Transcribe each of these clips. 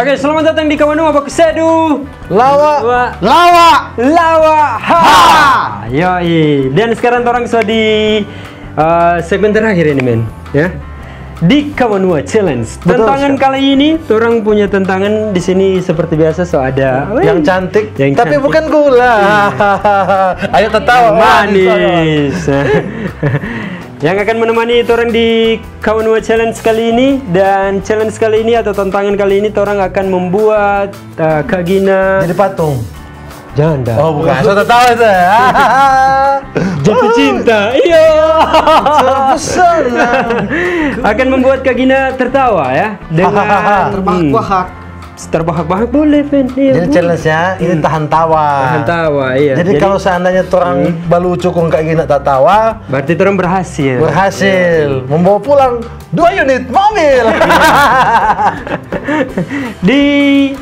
Oke, selamat datang di Kawan Baku Sedu. Lawa. Ha. Yoi. Dan sekarang orang sudah di segmen terakhir ini, men. Ya. Di Kawanua Challenge. Tantangan kali ini, orang punya tantangan di sini seperti biasa, so ada yang cantik, yang tapi cantik. bukan gula. Ayo tertawa manis. Yang akan menemani orang di Kawanua Challenge kali ini, dan challenge kali ini atau tantangan kali ini orang akan membuat Kak Gina jadi patung. Jangan dah. Oh bukan, saya tertawa itu. Jatuh cinta. Iya. Terpesona. Akan membuat Kak Gina tertawa ya dengan terbahak-bahak boleh, Fen. Iya, Jadi challenge-nya ini tahan tawa. Tahan tawa, iya. Jadi kalau seandainya orang balucu kung kayak gini tak tawa, berarti orang berhasil. berhasil membawa pulang 2 unit mobil. di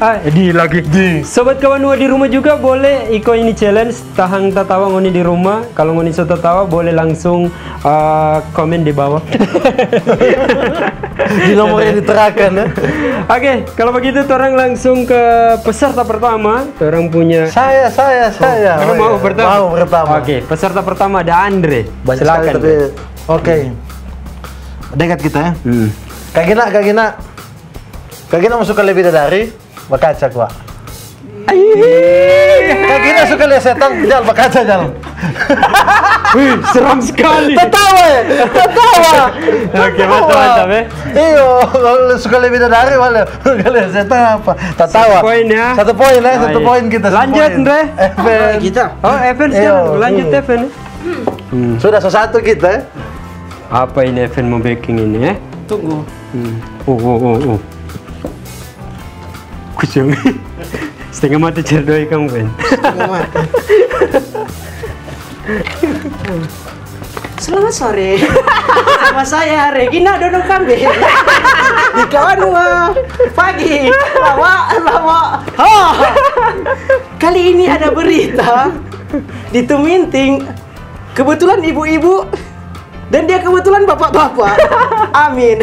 Sobat Kawanua di rumah juga boleh ikut ini challenge tahan tatawa ngoni di rumah. Kalau ngoni sudah tatawa boleh langsung komen di bawah. Di nomor yang diterakan ya. Oke, kalau begitu orang langsung ke peserta pertama. Orang punya Saya. Orang mau pertama? Mau pertama. Oke, peserta pertama ada Andre. Banyak Silakan. sekali, tapi oke. Dekat kita ya. Kak Gina mau suka lebih dari bakaca gua. Kak Gina suka lihat setan, jangan bakaca jangan. Wih, seram sekali. Tertawa ya, tertawa. Oke, mantap ya. Iyo, kalau suka lebih dari malah lihat setan apa? Tertawa. 1 poin ya. 1 poin ya, 1 poin kita. Lanjut, Andre. Evan. Kita. Oh, Evan sekarang. Lanjut, Evan. Sudah satu kita ya. Apa ini Evan mau baking ini ya? Tunggu. Oh. Kucing. Setengah mati cerdoi kamu, Ben. Selamat sore. Nama saya Regina Dono Kambe. Di Kawanua. Pagi. Lama. Kali ini ada berita di Tuminting. Kebetulan ibu-ibu dan dia kebetulan bapak-bapak. Amin.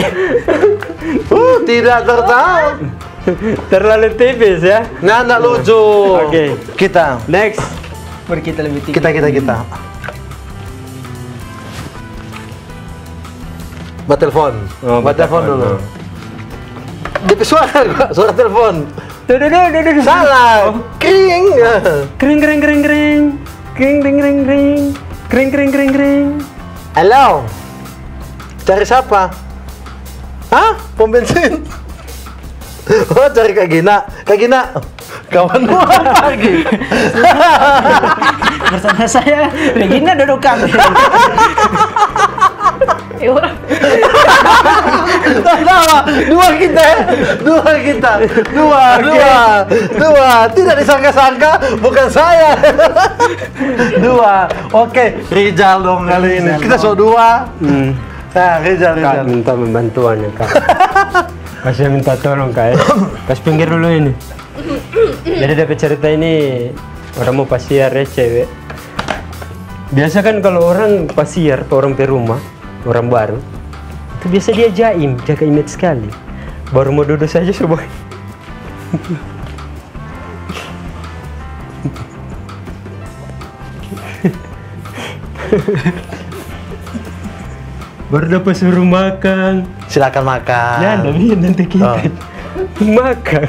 Tidak tertawa. Terlalu tipis ya. Nggak lucu. Oke. Kita. Next. Mari kita lebih tinggi. Kita. Buat telepon. Buat telepon dulu. Di suara telepon. Duh. Salah. Kring. Kring. Halo. Cari siapa? Hah? Pom bensin. Oh, cari Kak Gina. Kawan gua lagi. Bersama saya Regina Dono Kambe. Tawa. Dua kita. Tidak disangka-sangka, bukan saya. 2. Oke, Rizal dong kali ini. Kita so 2. Nah, Rizal. Kak minta membantuan ya, Kak. Kasih minta tolong, Kak. Kasih pinggir dulu ini. Jadi dapat cerita ini orang mau pasiar ya, cewek. Biasa kan kalau orang pasiar, orang ke rumah, orang baru, itu biasa dia jaga image sekali. Baru mau duduk saja coba. Baru dapat suruh makan. Silakan makan. Ya, nanti kita makan.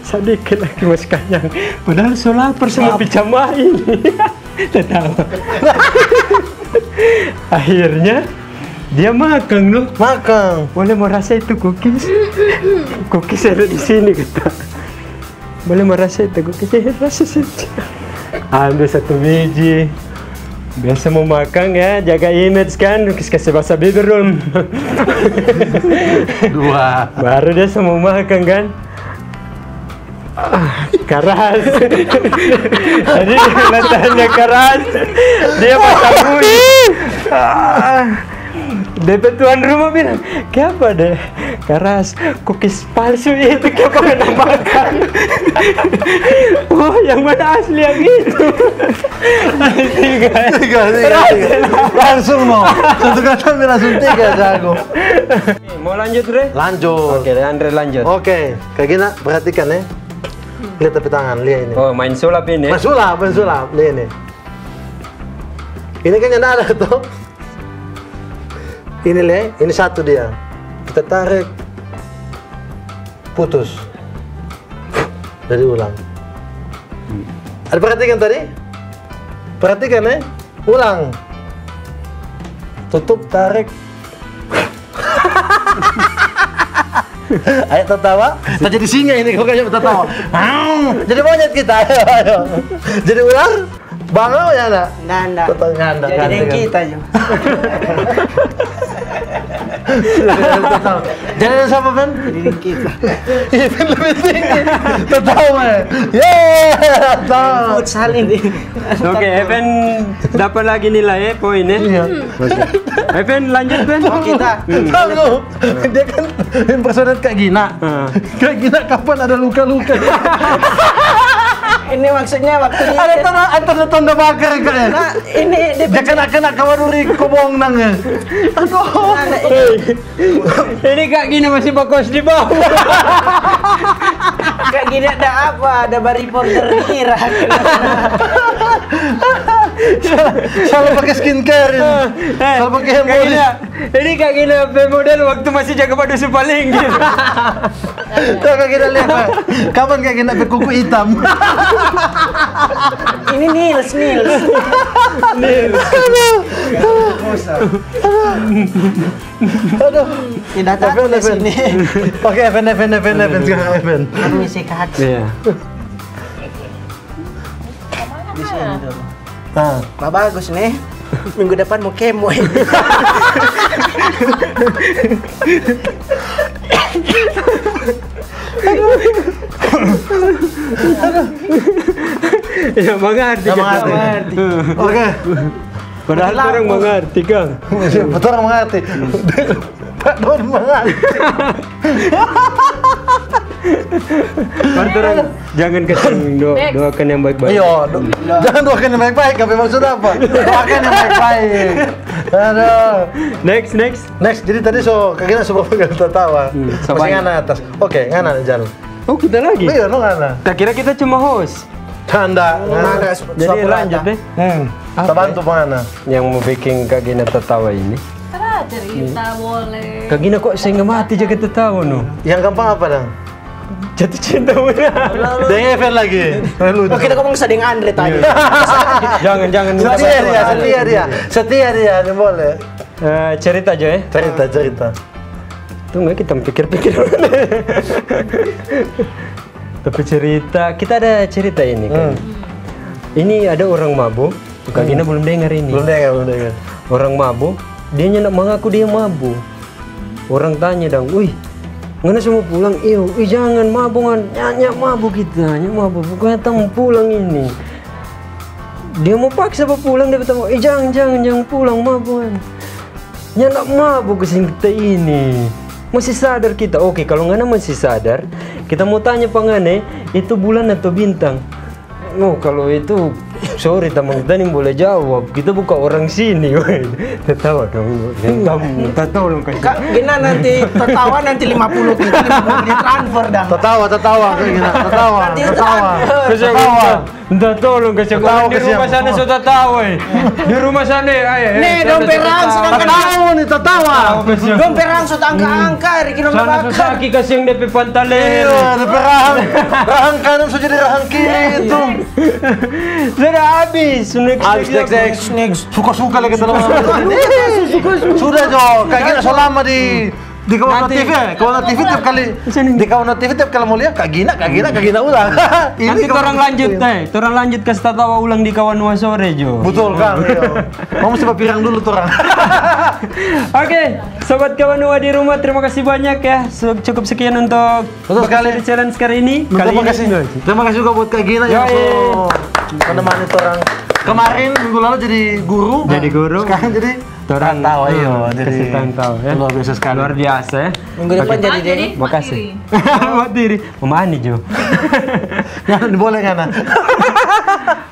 Sedikit lagi mas kanyang. Padahal so lapar sama pijama ini. Tertawa. Akhirnya dia makan loh. Makan. Boleh merasa itu cookies. Cookies ada di sini kata. Boleh merasa itu cookies. Rasa saja. Ambil 1 biji. Biasa mau makan ya, jaga image kan, kasih basah bibir dulu. 2. Baru dia mau makan kan. Keras. Jadi kelihatannya keras. Dia pasang bunyi. DP tuan rumah bilang, "Kenapa deh? Keras, cookies palsu itu kenapa kena makan?" Oh, yang mana asli yang itu? Tiga. Langsung no. Satu kata langsung 3 jago. Mau lanjut, Re? Lanjut. Oke, Andre lanjut. Oke, kayak gini perhatikan ya. Lihat tepi tangan, lihat ini. Oh, main sulap ini. Main sulap, lihat ini. Ini kan yang ada tuh. Ini le, ini satu dia. Kita tarik, putus. Jadi ulang. Ada perhatikan tadi? Perhatikan ya, ulang. Tutup, tarik. Ayo tertawa. Kita jadi singa ini kalau kayak tertawa. Jadi monyet kita. Ayo. Jadi ular. Bangau ya enggak? Nanda. Nanda. Jadi yang kita aja. Jangan sama Ben. Jadi yang kita. Ini lebih tinggi. Tertawa ya. Yeay, tahu. Futsal ini. Oke, Evan dapat lagi nilai poinnya. Iya. Evan lanjut, Ben. Oh, kita. Tahu. Dia kan impersonate Kak Gina. Kak Gina kapan ada luka-luka? Ini maksudnya waktunya. Ada tanda bakar kayaknya. Nah, ini Dia kena kawaduri kubong nang ya. Aduh. Ini Kak Gina masih bakos di bawah. kayak gini ada apa? Ada bari porter Irak. Salah pakai skincare ini. Salah pakai Kak hemoli. Gina, ini Kak Gina model waktu masih jaga pada paling gitu. Tuh Kak Gina lihat Pak. Kapan Kak Gina pakai kuku hitam? Ini Nils. Aduh. Tidak tahu di sini. Oke, Evan sekarang Evan. Permisi Kak. Iya. Di sini dulu. Nah, Wah, bagus nih. Minggu depan mau kemo. Ya mengerti. Oke. Padahal orang mengerti Kang. Betul orang mengerti. Pak Don mengerti. Orang jangan ketemu doakan yang baik-baik. Ayo, jangan doakan yang baik-baik. Apa maksud apa? Doakan yang baik-baik. Aduh. Next. Jadi tadi Kak Gina coba pegang tertawa. Masih ngana atas. Oke, ngana jalan. Oh, kita lagi. Iya, no ngana. Tak kira kita cuma host. Canda. Ada Jadi lanjut deh. Kita bantu mana? Yang mau bikin Kak Gina tertawa ini. Karena cerita boleh. Kak Gina kok saya nggak mati jaga tertawa no? Yang gampang apa dong? Jatuh cinta udah. Dengan Evan lagi. Oh, kita ngomong dengan Andre tadi. Jangan. Setia dia, ini boleh. Cerita aja ya. Cerita. Tunggu kita pikir-pikir. Tapi kita ada cerita ini kan. Ini ada orang mabuk. Kak Gina belum dengar ini. Belum dengar. Orang mabuk, dia nak mengaku dia mabuk. Orang tanya dong, wih, ngana semua pulang? Jangan mabuk, nyak mabuk kita, nyak mabuk, bukan datang pulang ini. Dia mau paksa pulang, dia bertemu, jangan pulang mabukan. Nyak nak mabuk kesini kita ini. Masih sadar kita? Oke, kalau ngana masih sadar, kita mau tanya pangane, itu bulan atau bintang? Oh, kalau itu sorry teman kita nih boleh jawab. Kita bukan orang sini, woi. Tertawa kamu. Kamu tolong kasih. Kak Gina nanti tertawa nanti 50 kita 50 di transfer dah. Tertawa Kak Gina. Tertawa. Minta tolong kasih. Di rumah sana sudah tahu, di rumah sana, ayo. Nih, domperang sedangkan tertawa. domperang sudah angka-angka, Riki nomor Sana Susaki kasih yang DP pantalin. Iya, rahang kanan sudah jadi rahang kiri itu. Sudah habis. Next. Suka-suka lagi kita Sudah Jo, Kak Gina selama di Kawan TV, Kawan TV tiap kali di Kawan TV tiap kali mau lihat Kak Gina ulang. Nanti orang lanjut orang lanjut ke tawa ulang di Kawan Nuwa sore Jo. Betul kan? Mau mesti pirang dulu tuh orang. Oke, sobat Kawan Nuwa di rumah, terima kasih banyak ya. Cukup sekian untuk challenge kali ini. Terima kasih juga buat Kak Gina yang menemani orang. Kemarin minggu lalu jadi guru. Jadi guru. Sekarang jadi Orang tahu ayo, kasih tahu ya. luar biasa sekali. Luar biasa ya. Minggu depan jadi deh. Makasih. Buat diri. Memani Jo. Jangan boleh kan?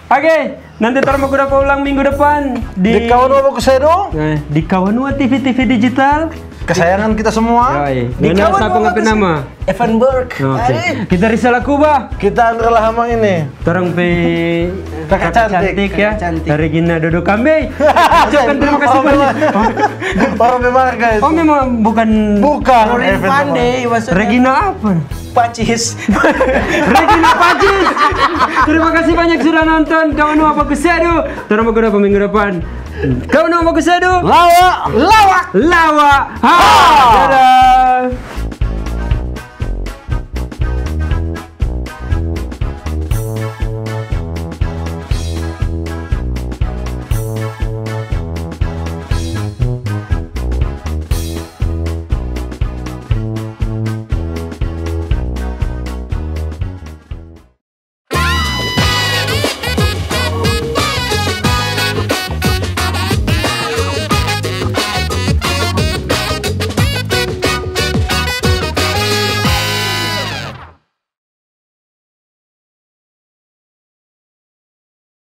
Oke, nanti mau kuda ulang minggu depan Di kawan apa Kusedo? di Kawanua TV digital. Kesayangan kita semua. Di Kawanua siapa ngapain nama? Evanberg. Oke. Kita Rizal Kuba. Kita Andra Lahama ini. Torang pe Kakak cantik. ya. cantik. Dari Gina Dodo Kambe. Ucapkan terima kasih banyak. Orang memang guys. Oh memang bukan Bukan. Lorin Pandey maksudnya. Regina apa? Pacis. Regina Pajis. Terima kasih banyak sudah nonton. Kawan apa Kusedo. Torang mau kuda minggu depan. Kawan apa Kusedo. Lawak. Lawa. Ha. Dadah.